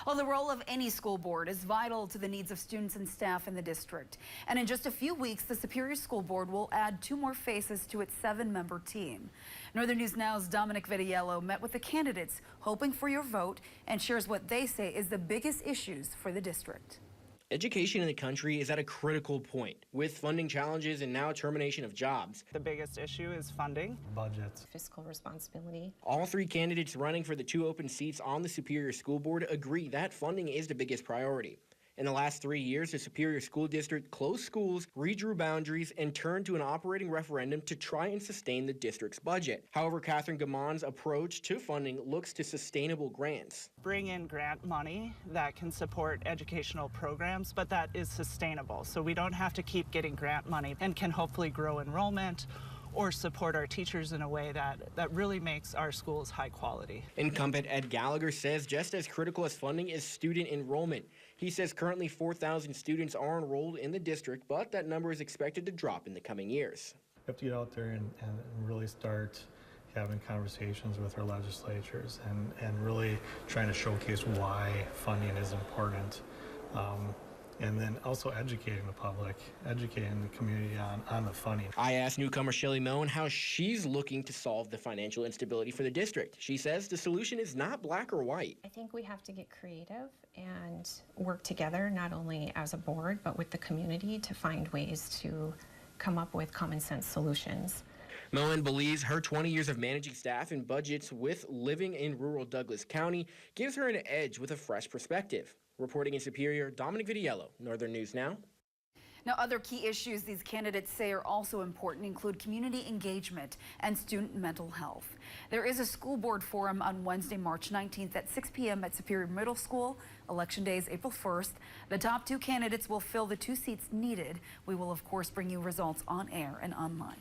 Well, the role of any school board is vital to the needs of students and staff in the district. And in just a few weeks, the Superior School Board will add 2 more faces to its 7-member team. Northern News Now's Dominic Vitiello met with the candidates, hoping for your vote, and shares what they say is the biggest issues for the district. Education in the country is at a critical point, with funding challenges and now termination of jobs. The biggest issue is funding. Budgets. Fiscal responsibility. All 3 candidates running for the 2 open seats on the Superior School Board agree that funding is the biggest priority. In the last 3 years, the Superior School District closed schools, redrew boundaries, and turned to an operating referendum to try and sustain the district's budget. However, Catherine Gamon's approach to funding looks to sustainable grants. Bring in grant money that can support educational programs, but that is sustainable. So we don't have to keep getting grant money and can hopefully grow enrollment or support our teachers in a way that really makes our schools high quality. Incumbent Ed Gallagher says just as critical as funding is student enrollment. He says currently 4,000 students are enrolled in the district, but that number is expected to drop in the coming years. We have to get out there and really start having conversations with our legislatures and really trying to showcase why funding is important. And then also educating the public, educating the community on the funding. I asked newcomer Shelly Moen how she's looking to solve the financial instability for the district. She says the solution is not black or white. I think we have to get creative and work together, not only as a board, but with the community to find ways to come up with common sense solutions. Moen believes her 20 years of managing staff and budgets with living in rural Douglas County gives her an edge with a fresh perspective. Reporting in Superior, Dominic Vitiello, Northern News Now. Now, other key issues these candidates say are also important include community engagement and student mental health. There is a school board forum on Wednesday, March 19th at 6 p.m. at Superior Middle School. Election day is April 1st. The top 2 candidates will fill the 2 seats needed. We will, of course, bring you results on air and online.